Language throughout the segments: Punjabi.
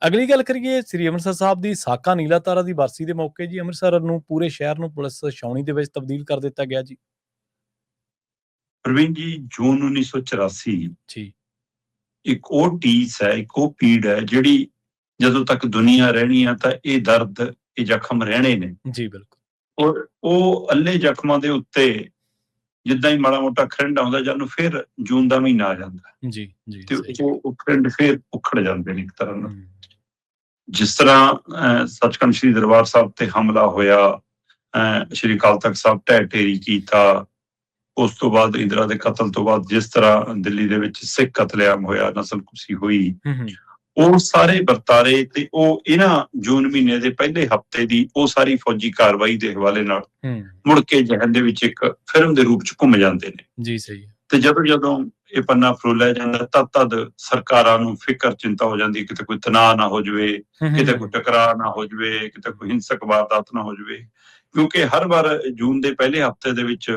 ਅਗਲੀ ਗੱਲ ਕਰੀਏ ਸ੍ਰੀ ਅੰਮ੍ਰਿਤਸਰ ਸਾਹਿਬ ਦੀ ਸਾਕਾ ਨੀਲਾ ਤਾਰਾ ਦੀ ਬਰਸੀ ਦੇ ਮੌਕੇ ਜੀ ਅੰਮ੍ਰਿਤਸਰ ਨੂੰ ਪੂਰੇ ਸ਼ਹਿਰ ਨੂੰ ਪੁਲਿਸ ਛਾਉਣੀ ਦੇ ਵਿੱਚ ਤਬਦੀਲ ਕਰ ਦਿੱਤਾ ਗਿਆ ਜੀ। ਪ੍ਰਵੀਨ ਜੀ, ਜੂਨ 1984 ਜੀ। ਇੱਕ ਉਹ ਟੀਸ ਹੈ, ਇੱਕ ਉਹ ਪੀੜ ਹੈ ਜਿਹੜੀ ਜਦੋਂ ਤੱਕ ਦੁਨੀਆ ਰਹਿਣੀ ਆ ਤਾਂ ਇਹ ਦਰਦ, ਇਹ ਜ਼ਖਮ ਰਹਿਣੇ ਨੇ ਜੀ ਬਿਲਕੁਲ। ਔਰ ਉਹ ਅੱਲੇ ਜ਼ਖਮਾਂ ਦੇ ਉੱਤੇ ਜਿੱਦਾਂ ਹੀ ਮਾੜਾ ਮੋਟਾ ਖਰਿੰਡ ਆਉਂਦਾ ਜਾਂ ਫਿਰ ਜੂਨ ਦਾ ਮਹੀਨਾ ਆ ਜਾਂਦਾ ਜੀ ਜੀ ਤੇ ਉਹ ਖਰਿੰਡ ਫਿਰ ਉਖੜ ਜਾਂਦੇ ਨੇ ਇੱਕ ਤਰ੍ਹਾਂ ਨਾਲ। ਹਮ, ਜਿਸ ਤਰ੍ਹਾਂ ਸੱਚਖੰਡ ਸ੍ਰੀ ਦਰਬਾਰ ਸਾਹਿਬ ਤੇ ਹਮਲਾ ਹੋਇਆ, ਸ੍ਰੀ ਅਕਾਲ ਤਖਤ ਸਾਹਿਬ ਢਹਿ ਢੇਰੀ ਕੀਤਾ, ਉਸ ਤੋਂ ਬਾਅਦ ਇੰਦਰਾ ਦੇ ਕਤਲ ਤੋਂ ਬਾਅਦ ਜਿਸ ਤਰ੍ਹਾਂ ਦਿੱਲੀ ਦੇ ਵਿੱਚ ਸਿੱਖ ਕਤਲੇਆਮ ਹੋਇਆ, ਨਸਲਕੁਸ਼ੀ ਹੋਈ, ਉਹ ਸਾਰੇ ਵਰਤਾਰੇ ਤੇ ਉਹ ਇਹਨਾਂ ਜੂਨ ਮਹੀਨੇ ਦੇ ਪਹਿਲੇ ਹਫ਼ਤੇ ਦੀ ਉਹ ਸਾਰੀ ਫੌਜੀ ਕਾਰਵਾਈ ਦੇ ਹਵਾਲੇ ਨਾਲ ਮੁੜ ਕੇ ਜ਼ਿਹਨ ਦੇ ਵਿੱਚ ਇੱਕ ਫਿਲਮ ਦੇ ਰੂਪ ਚ ਘੁੰਮ ਜਾਂਦੇ ਨੇ। ਜੀ ਸਹੀ ਹੈ। ਤੇ ਜਦੋਂ ਇਹ ਪੰਨਾ ਫਰੋਲਿਆ ਜਾਂਦਾ ਤਦ ਸਰਕਾਰਾਂ ਨੂੰ ਫਿਕਰ ਚਿੰਤਾ ਹੋ ਜਾਂਦੀ, ਕਿਤੇ ਕੋਈ ਤਣਾਅ ਨਾ ਹੋ ਜਾਵੇ, ਕਿਤੇ ਕੋਈ ਟਕਰਾਅ ਨਾ ਹੋ ਜਾਵੇ, ਕਿਤੇ ਕੋਈ ਹਿੰਸਕ ਵਾਰਦਾਤ ਨਾ ਹੋ ਜਾਵੇ, ਕਿਉਂਕਿ ਹਰ ਵਾਰ ਜੂਨ ਦੇ ਪਹਿਲੇ ਹਫ਼ਤੇ ਦੇ ਵਿੱਚ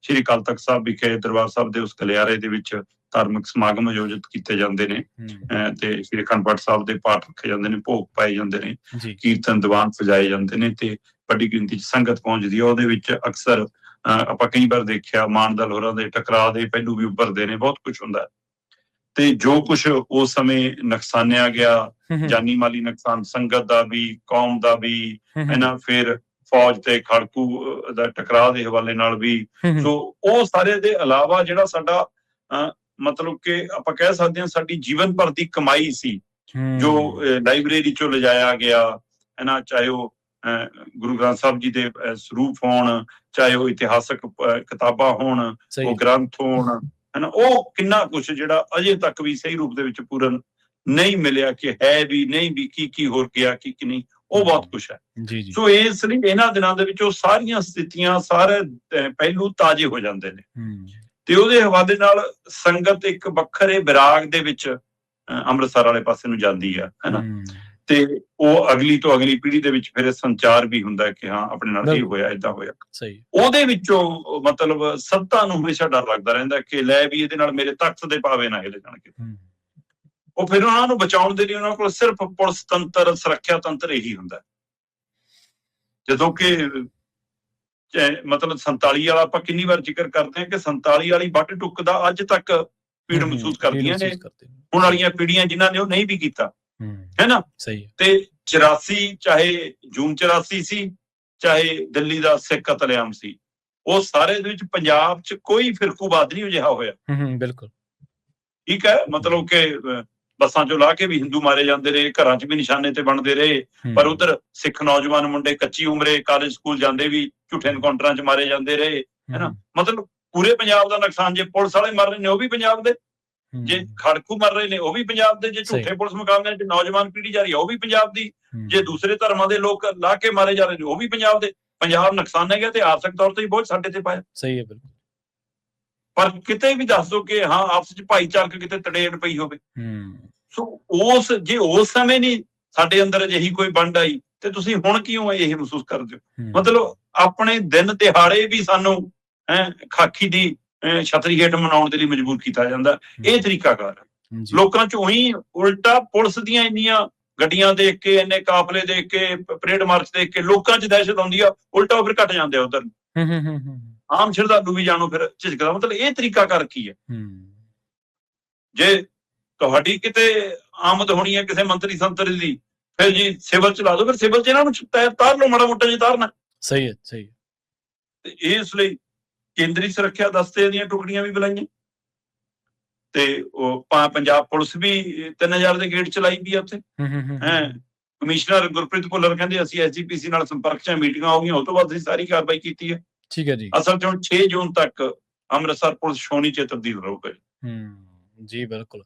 ਸ੍ਰੀ ਅਕਾਲ ਤਖਤ ਸਾਹਿਬ ਵਿਖੇ ਦਰਬਾਰ ਸਾਹਿਬ ਦੇ ਉਸ ਗਲਿਆਰੇ ਦੇ ਵਿੱਚ ਧਾਰਮਿਕ ਸਮਾਗਮ ਆਯੋਜਿਤ ਕੀਤੇ ਜਾਂਦੇ ਨੇ ਤੇ ਸ੍ਰੀ ਅਖੰਡ ਪਾਠ ਸਾਹਿਬ ਦੇ ਪਾਠ ਰੱਖੇ ਜਾਂਦੇ ਨੇ, ਭੋਗ ਪਾਏ ਜਾਂਦੇ ਨੇ, ਕੀਰਤਨ ਦੀਵਾਨ ਸਜਾਏ ਜਾਂਦੇ ਨੇ ਤੇ ਵੱਡੀ ਗਿਣਤੀ ਚ ਸੰਗਤ ਪਹੁੰਚਦੀ ਹੈ। ਉਹਦੇ ਵਿੱਚ ਅਕਸਰ ਆਪਾਂ ਕਈ ਵਾਰ ਦੇਖਿਆ ਮਾਨਦਲ ਹੋਰਾਂ ਦੇ ਟਕਰਾਅ ਦੇ ਪਹਿਲੂ ਵੀ ਉੱਭਰਦੇ ਨੇ, ਬਹੁਤ ਕੁਝ ਹੁੰਦਾ ਤੇ ਜੋ ਕੁਝ ਉਸ ਸਮੇਂ ਨੁਕਸਾਨਿਆ ਗਿਆ, ਜਾਨੀ ਮਾਲੀ ਨੁਕਸਾਨ ਸੰਗਤ ਦਾ ਵੀ, ਕੌਮ ਦਾ ਵੀ, ਫਿਰ ਫੌਜ ਤੇ ਖੜਕੂ ਦਾ ਟਕਰਾਅ ਦੇ ਹਵਾਲੇ ਨਾਲ ਵੀ, ਸੋ ਉਹ ਸਾਰੇ ਦੇ ਇਲਾਵਾ ਜਿਹੜਾ ਸਾਡਾ ਮਤਲਬ ਕਿ ਆਪਾਂ ਕਹਿ ਸਕਦੇ ਹਾਂ ਸਾਡੀ ਜੀਵਨ ਭਰ ਦੀ ਕਮਾਈ ਸੀ ਜੋ ਲਾਇਬ੍ਰੇਰੀ ਚੋਂ ਲਿਜਾਇਆ ਗਿਆ, ਚਾਹੇ ਉਹ ਗੁਰੂ ਗ੍ਰੰਥ ਸਾਹਿਬ ਜੀ ਦੇ ਸਰੂਪ ਹੋਣ, ਚਾਹੇ ਉਹ ਇਤਿਹਾਸਕ ਕਿਤਾਬਾਂ ਹੋਣ, ਉਹ ਗ੍ਰੰਥ ਹੋਣ, ਉਹ ਕਿੰਨਾ ਕੁਛ ਜਿਹੜਾ ਅਜੇ ਤੱਕ ਵੀ ਸਹੀ ਰੂਪ ਦੇ ਵਿੱਚ ਪੂਰਨ ਨਹੀਂ ਮਿਲਿਆ ਕਿ ਹੈ ਵੀ ਨਹੀਂ ਵੀ ਕੀ ਹੋ ਗਿਆ ਕੀ ਨਹੀਂ, ਉਹ ਬਹੁਤ ਕੁਛ ਹੈ। ਸੋ ਇਸ ਲਈ ਇਹਨਾਂ ਦਿਨਾਂ ਦੇ ਵਿੱਚ ਉਹ ਸਾਰੀਆਂ ਸਥਿਤੀਆਂ, ਸਾਰੇ ਪਹਿਲੂ ਤਾਜ਼ੇ ਹੋ ਜਾਂਦੇ ਨੇ ਤੇ ਉਹਦੇ ਹਵਾਲੇ ਨਾਲ ਸੰਗਤ ਇੱਕ ਵੱਖਰੇ ਵਿਰਾਗ ਦੇ ਵਿੱਚ ਅੰਮ੍ਰਿਤਸਰ ਵਾਲੇ ਪਾਸੇ ਨੂੰ ਜਾਂਦੀ ਆ, ਤੇ ਉਹ ਅਗਲੀ ਤੋਂ ਅਗਲੀ ਪੀੜ੍ਹੀ ਦੇ ਵਿੱਚ ਫਿਰ ਸੰਚਾਰ ਵੀ ਹੁੰਦਾ ਕਿ ਹਾਂ ਆਪਣੇ ਨਾਲ ਇਹ ਹੋਇਆ, ਏਦਾਂ ਹੋਇਆ। ਉਹਦੇ ਵਿੱਚੋਂ ਮਤਲਬ ਸੱਤਾ ਨੂੰ ਹਮੇਸ਼ਾ ਡਰ ਲੱਗਦਾ ਰਹਿੰਦਾ ਕਿ ਲੈ ਵੀ ਇਹਦੇ ਨਾਲ ਮੇਰੇ ਤਖਤ ਦੇ ਪਾਵੇ ਨਾ ਹਿੱਲ ਜਾਣਗੇ। ਉਹ ਫਿਰ ਉਹਨਾਂ ਨੂੰ ਬਚਾਉਣ ਦੇ ਲਈ ਉਹਨਾਂ ਕੋਲ ਸਿਰਫ ਪੁਲਿਸ ਤੰਤਰ, ਸੁਰੱਖਿਆ ਤੰਤਰ ਇਹੀ ਹੁੰਦਾ। ਜਦੋਂ ਕਿ ਮਤਲਬ 47 ਵਾਲਾ ਆਪਾਂ ਕਿੰਨੀ ਵਾਰ ਜ਼ਿਕਰ ਕਰਦੇ ਹਾਂ ਕਿ 47 ਵਾਲੀ ਵੱਢ ਟੁੱਕ ਦਾ ਅੱਜ ਤੱਕ ਪੀੜ ਮਹਿਸੂਸ ਕਰਦੀਆਂ ਨੇ ਹੁਣ ਵਾਲੀਆਂ ਪੀੜ੍ਹੀਆਂ ਜਿਨ੍ਹਾਂ ਨੇ ਉਹ ਨਹੀਂ ਵੀ ਕੀਤਾ, ਹੈ ਨਾ। ਤੇ 84 ਚਾਹੇ ਜੂਨ 84 ਸੀ, ਚਾਹੇ ਦਿੱਲੀ ਦਾ ਸਿੱਖ ਕਤਲੇਆਮ ਸੀ, ਉਹ ਸਾਰੇ ਦੇ ਵਿੱਚ ਪੰਜਾਬ 'ਚ ਕੋਈ ਫਿਰਕੂਵਾਦ ਨਹੀਂ ਅਜਿਹਾ ਹੋਇਆ। ਬਿਲਕੁਲ ਠੀਕ ਹੈ, ਮਤਲਬ ਕਿ ਬੱਸਾਂ ਚੋਂ ਲਾ ਕੇ ਵੀ ਹਿੰਦੂ ਮਾਰੇ ਜਾਂਦੇ ਰਹੇ, ਘਰਾਂ 'ਚ ਵੀ ਨਿਸ਼ਾਨੇ ਤੇ ਬਣਦੇ ਰਹੇ, ਪਰ ਉਧਰ ਸਿੱਖ ਨੌਜਵਾਨ ਮੁੰਡੇ ਕੱਚੀ ਉਮਰੇ ਕਾਲਜ ਸਕੂਲ ਜਾਂਦੇ ਵੀ ਝੂਠੇ ਐਨਕਾਊਂਟਰਾਂ 'ਚ ਮਾਰੇ ਜਾਂਦੇ ਰਹੇ, ਹੈਨਾ। ਮਤਲਬ ਪੂਰੇ ਪੰਜਾਬ ਦਾ ਨੁਕਸਾਨ, ਜੇ ਪੁਲਿਸ ਵਾਲੇ ਮਰ ਰਹੇ ਨੇ ਉਹ ਵੀ ਪੰਜਾਬ ਦੇ, ਜੇ ਖੜਕੂ ਮਰ ਰਹੇ ਨੇ ਉਹ ਵੀ ਪੰਜਾਬ ਦੇ, ਜੇ ਝੂਠੇ ਪੁਲਿਸ ਮੁਕਾਬਲਿਆਂ 'ਚ ਨੌਜਵਾਨ ਪੀੜ੍ਹੀ ਜਾ ਰਹੀ ਹੈ ਉਹ ਵੀ ਪੰਜਾਬ ਦੀ, ਜੇ ਦੂਸਰੇ ਧਰਮਾਂ ਦੇ ਲੋਕ ਲਾ ਕੇ ਮਾਰੇ ਜਾ ਰਹੇ ਨੇ ਉਹ ਵੀ ਪੰਜਾਬ ਦੇ। ਪੰਜਾਬ ਨੁਕਸਾਨ ਹੈਗਾ ਤੇ ਆਰਥਿਕ ਤੌਰ ਤੇ ਬਹੁਤ ਸਾਡੇ ਤੇ ਪਾਇਆ। ਸਹੀ ਹੈ, ਬਿਲਕੁਲ। ਪਰ ਕਿਤੇ ਵੀ ਦੱਸ ਦੋ ਕਿ ਹਾਂ ਆਪਸ ਚ ਭਾਈਚਾਰਕ ਕਿਤੇ ਤੜੇੜ ਪਈ ਹੋਵੇ। ਸੋ ਜੇ ਉਸ ਸਮੇਂ ਨਹੀਂ ਸਾਡੇ ਅੰਦਰ ਅਜਿਹੀ ਕੋਈ ਵੰਡ ਆਈ ਤੇ ਤੁਸੀਂ ਹੁਣ ਕਿਉਂ ਇਹ ਮਹਿਸੂਸ ਕਰਦੇ ਹੋ? ਮਤਲਬ ਆਪਣੇ ਦਿਨ ਦਿਹਾੜੇ ਵੀ ਸਾਨੂੰ ਖਾਕੀ ਦੀ ਛਤਰੀ ਹੇਠ ਮਨਾਉਣ ਦੇ ਲਈ ਮਜਬੂਰ ਕੀਤਾ ਜਾਂਦਾ। ਇਹ ਤਰੀਕਾਕਾਰ ਹੈ। ਲੋਕਾਂ ਚ ਉਹੀ ਉਲਟਾ ਪੁਲਿਸ ਦੀਆਂ ਇੰਨੀਆਂ ਗੱਡੀਆਂ ਦੇਖ ਕੇ, ਇੰਨੇ ਕਾਫਲੇ ਦੇਖ ਕੇ, ਪਰੇਡ ਮਾਰਚ ਦੇਖ ਕੇ ਲੋਕਾਂ ਚ ਦਹਿਸ਼ਤ ਆਉਂਦੀ ਆ, ਉਲਟਾ ਉਹ ਫਿਰ ਘਟ ਜਾਂਦੇ ਆ ਉਧਰ। ਆਮ ਸ਼ਰਧਾਲੂ ਵੀ ਜਾਣੋ ਫਿਰ ਝਿਜਕਦਾ। ਮਤਲਬ ਇਹ ਤਰੀਕਾਕਾਰ ਕੀ ਹੈ? ਜੇ ਤੁਹਾਡੀ ਕਿਤੇ ਆਮਦ ਹੋਣੀ ਹੈ ਕਿਸੇ ਮੰਤਰੀ ਸੰਤਰੀ ਦੀ, ਫਿਰ ਜੀ ਸਿਵਲ ਚਲਾ ਦੋ, ਫਿਰ ਸਿਵਲ ਚ ਇਹਨਾਂ ਨੂੰ ਤਾਰ ਲਓ, ਮਾੜਾ ਮੋਟਾ ਜੀ ਤਾਰਨਾ। ਸਹੀ ਹੈ, ਸਹੀ ਹੈ। ਤੇ ਇਸ ਲਈ ਕੇਂਦਰੀ ਸੁਰੱਖਿਆ ਦਸਤੇ ਦੀਆਂ ਟੁਕੜੀਆਂ ਵੀ ਬੁਲਾਈਆਂ ਤੇ ਉਹ ਪੰਜਾਬ ਪੁਲਿਸ ਵੀ 3000 ਦੇ ਗੇਟ ਚਲਾਈ ਵੀ ਆ ਉੱਥੇ। ਕਮਿਸ਼ਨਰ ਗੁਰਪ੍ਰੀਤ ਭੁੱਲਰ ਕਹਿੰਦੇ ਅਸੀਂ SGPC ਨਾਲ ਸੰਪਰਕ 'ਚ ਮੀਟਿੰਗਾਂ ਹੋ ਗਈਆਂ, ਉਹ ਤੋਂ ਬਾਅਦ ਅਸੀਂ ਸਾਰੀ ਕਾਰਵਾਈ ਕੀਤੀ ਹੈ। ਠੀਕ ਹੈ ਜੀ। ਅਸਲ 'ਚ ਹੁਣ 6 ਜੂਨ ਤੱਕ ਅੰਮ੍ਰਿਤਸਰ ਪੁਲਿਸ ਛਾਉਣੀ 'ਚ ਤਬਦੀਲ ਰਹੂਗਾ। ਜੀ ਬਿਲਕੁਲ।